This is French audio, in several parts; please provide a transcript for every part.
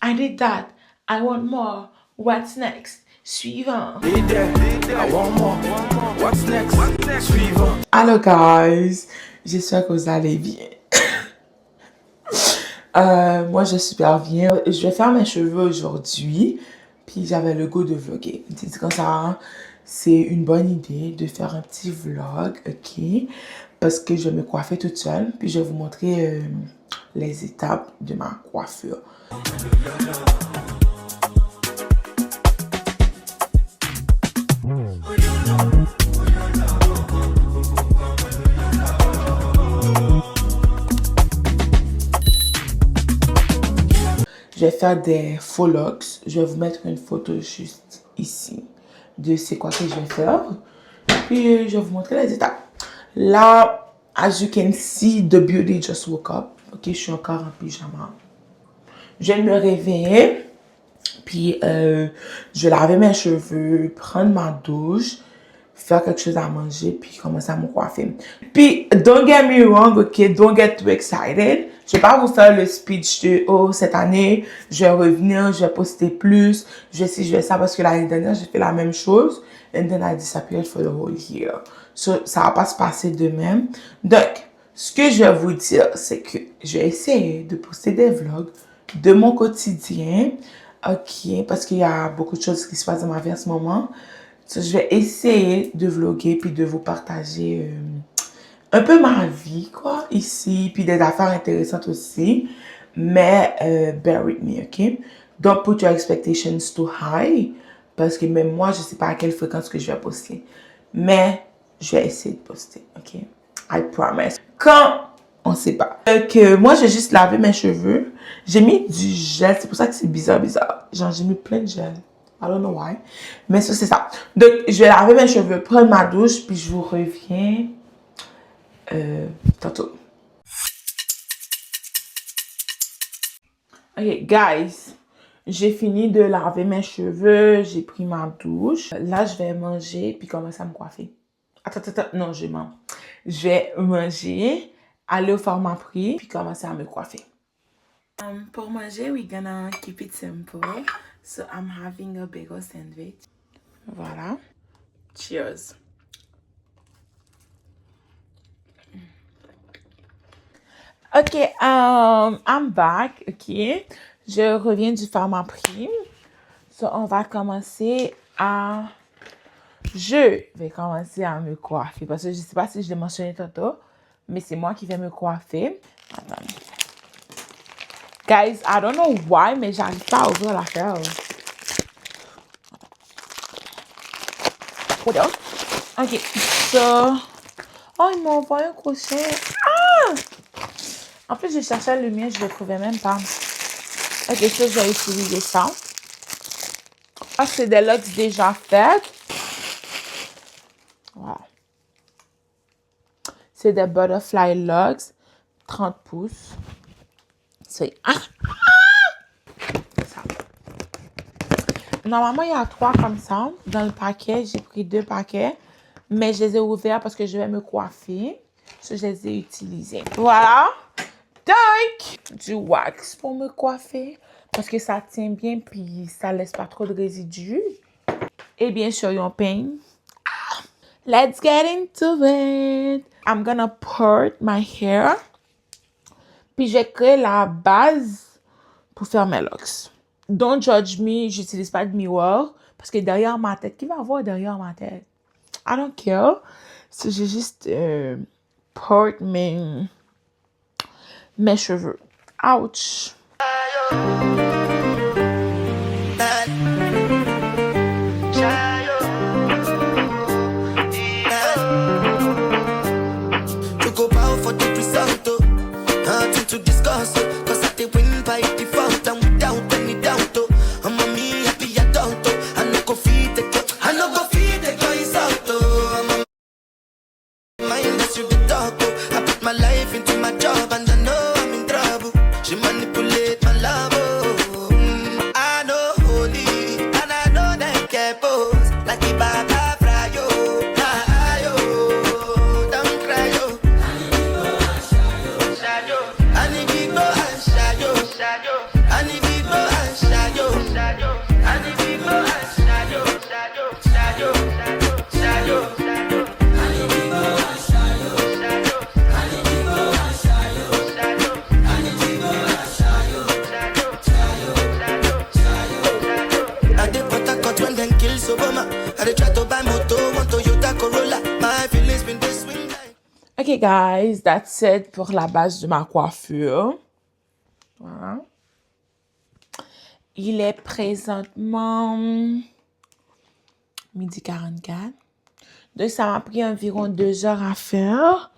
I did that. I want more. What's next? Suivant. I want more. What's next? Suivant. Hello guys, j'espère que vous allez bien. Moi je suis super bien. Je vais faire mes cheveux aujourd'hui. Puis j'avais le goût de vlogger. C'est comme ça, c'est une bonne idée de faire un petit vlog, ok? Parce que je vais me coiffer toute seule. Puis je vais vous montrer les étapes de ma coiffure. Je vais faire des faux locks. Je vais vous mettre une photo juste ici de c'est quoi que je vais faire. Puis je vais vous montrer les étapes. Là, as you can see, the beauty just woke up. Ok, je suis encore en pyjama. Je vais me réveiller. Puis je vais laver mes cheveux, prendre ma douche, faire quelque chose à manger, puis commencer à me coiffer. Puis, don't get me wrong, ok? Don't get too excited. Je vais pas vous faire le speech de, oh, cette année, je vais revenir, je vais poster plus, je vais ci, je vais ça, parce que l'année dernière, j'ai fait la même chose. And then I disappeared for the whole year. So, ça va pas se passer de même. Donc, ce que je vais vous dire, c'est que je vais essayer de poster des vlogs de mon quotidien. Ok, parce qu'il y a beaucoup de choses qui se passent dans ma vie en ce moment. So, je vais essayer de vlogger puis de vous partager un peu ma vie, quoi, ici, puis des affaires intéressantes aussi. Mais bear with me, ok? Don't put your expectations too high, parce que même moi, je sais pas à quelle fréquence que je vais poster. Mais je vais essayer de poster, ok? I promise. Quand on sait pas. Que moi, j'ai juste lavé mes cheveux. J'ai mis du gel. C'est pour ça que c'est bizarre. Genre, j'ai mis plein de gel. I don't know why. Mais ça, c'est ça. Donc, je vais laver mes cheveux, prendre ma douche, puis je vous reviens tantôt. Ok, guys. J'ai fini de laver mes cheveux. J'ai pris ma douche. Là, je vais manger, puis commencer à me coiffer. Attends. Non, je mens. Je vais manger, aller au format prix, puis commencer à me coiffer. Pour manger, we're gonna keep it simple. So I'm having a bagel sandwich. Voilà. Cheers. Ok, I'm back. Ok. Je reviens du format prix. So on va commencer à... Je vais commencer à me coiffer. Parce que je sais pas si je l'ai mentionné tantôt, mais c'est moi qui vais me coiffer. Attends. Guys, I don't know why, mais j'arrive pas à ouvrir l'affaire. Ok, so... Oh, ils m'ont envoyé un crochet. Ah! En plus, je cherchais le mien, je le trouvais même pas. Ok, ça, je vais utiliser ça. Ah, c'est des locks déjà faites. Voilà. C'est des butterfly locks. 30 pouces. C'est... Ah! Ça. Normalement, il y a 3 comme ça. Dans le paquet, j'ai pris 2 paquets. Mais je les ai ouverts parce que je vais me coiffer. So, je les ai utilisés. Voilà. Donc, du wax pour me coiffer. Parce que ça tient bien puis ça laisse pas trop de résidus. Et bien sûr, yon pain. Let's get into it. I'm gonna part my hair. Puis, je vais créer la base pour faire mes locks. Don't judge me, j'utilise pas de miroir. Parce que derrière ma tête, qui va voir derrière ma tête? I don't care. So, j'ai juste part mes cheveux. Ouch. To discuss, cause I did win by default and without any doubt. I'm a me happy adult. I no go feed the girl, I no go feed the guys out. I'm a mindless you the dog. I put my life into my job and I know I'm in trouble. She manipulate my love. Ok, guys, that's it pour la base de ma coiffure. Voilà. Il est présentement 12h44. Donc, ça m'a pris environ 2 heures à faire.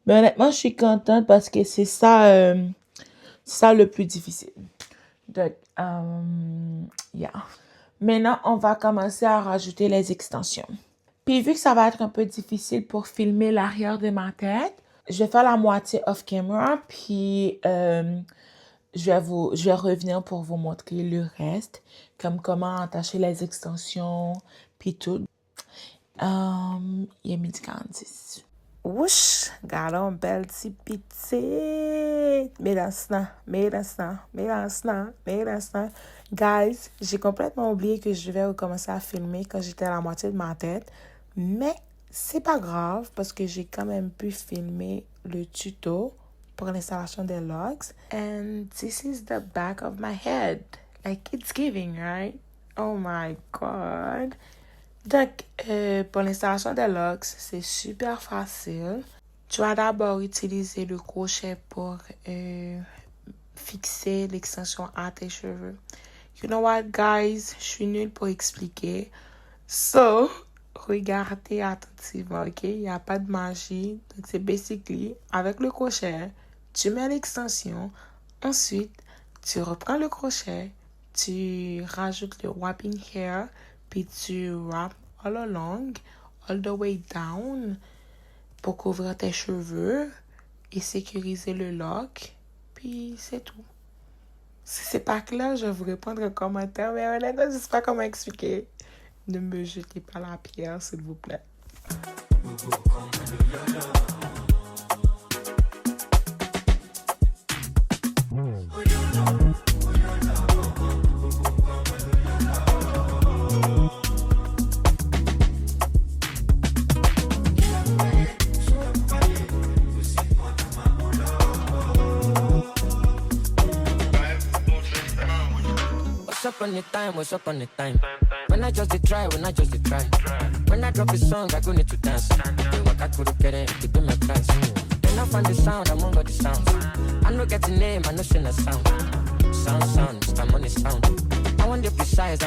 Mais honnêtement, je suis contente parce que c'est ça le plus difficile. Donc, yeah. Maintenant, on va commencer à rajouter les extensions. Puis, vu que ça va être un peu difficile pour filmer l'arrière de ma tête, je vais faire la moitié off camera, puis je vais revenir pour vous montrer le reste, comme comment attacher les extensions, puis tout. Il est 12h46. Ouch, gardons belle petite. Mesdames. Guys, j'ai complètement oublié que je vais recommencer à filmer quand j'étais à la moitié de ma tête. Mais c'est pas grave parce que j'ai quand même pu filmer le tuto pour l'installation des locks. And this is the back of my head. Like it's giving, right? Oh my God. Donc, pour l'installation des locks, c'est super facile. Tu vas d'abord utiliser le crochet pour fixer l'extension à tes cheveux. You know what, guys? Je suis nulle pour expliquer. So, regardez attentivement, ok? Il n'y a pas de magie. Donc, c'est basically, avec le crochet, tu mets l'extension. Ensuite, tu reprends le crochet. Tu rajoutes le wrapping hair. Puis tu wrap all along, all the way down, pour couvrir tes cheveux et sécuriser le lock. Puis c'est tout. Si c'est pas clair, je vais vous répondre en commentaire. Mais honnêtement, je sais pas comment expliquer. Ne me jetez pas la pierre, s'il vous plaît. What's up on the time? When I just try. When I drop a song, I go need to dance. They walk out to the get it, keep my price. Then I find the sound, I'm on the sound. I know get the name, I know sing the sound. Sound, I'm on the sound. I want the precise.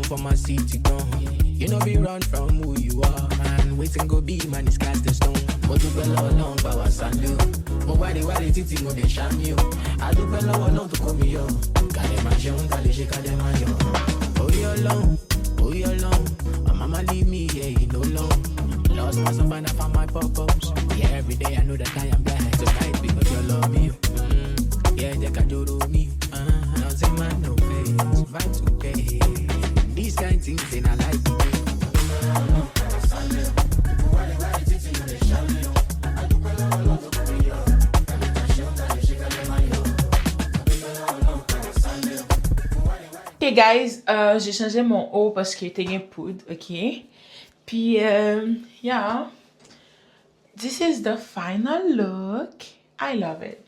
For my city gone. You know be run from who you are, man. Waiting go be man is cast in stone. But do well long power sand you. But why they titi mo they sham you. I do well long to come yo. Kale mansion, kale she kale man yo. Oh you alone. My mama leave me, yeah, you know long. Lost myself and I found my purpose. Yeah, every day I know that I am blessed tonight because you love me. Yeah, they can do me. Nothing man no face, vibe today. These kind of things in our life. Ok, guys, j'ai changé mon haut parce qu'il était bien poudre, ok? Puis, yeah. This is the final look. I love it.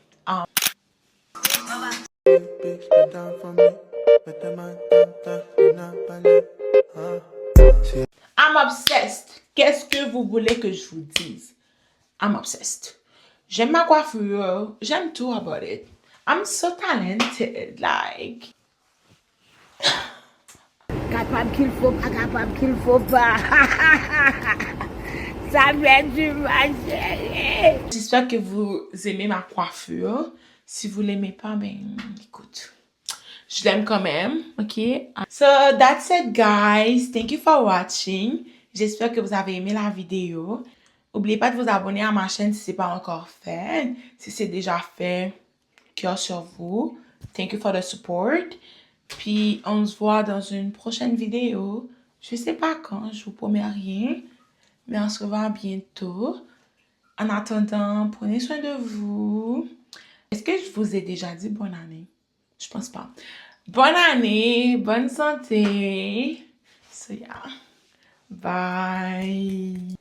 I'm obsessed. Qu'est-ce que vous voulez que je vous dise? I'm obsessed. J'aime ma coiffure. J'aime tout about it. I'm so talented. Like. Capable qu'il faut pas, capable qu'il faut pas. Ça fait du mal. J'espère que vous aimez ma coiffure. Si vous l'aimez pas, ben écoute. Je l'aime quand même, ok? So, that's it, guys. Thank you for watching. J'espère que vous avez aimé la vidéo. N'oubliez pas de vous abonner à ma chaîne si ce n'est pas encore fait. Si c'est déjà fait, cœur sur vous. Thank you for the support. Puis on se voit dans une prochaine vidéo. Je sais pas quand, je vous promets rien. Mais on se revoit bientôt. En attendant, prenez soin de vous. Est-ce que je vous ai déjà dit bonne année? Je pense pas. Bonne année, bonne santé. So yeah. Bye.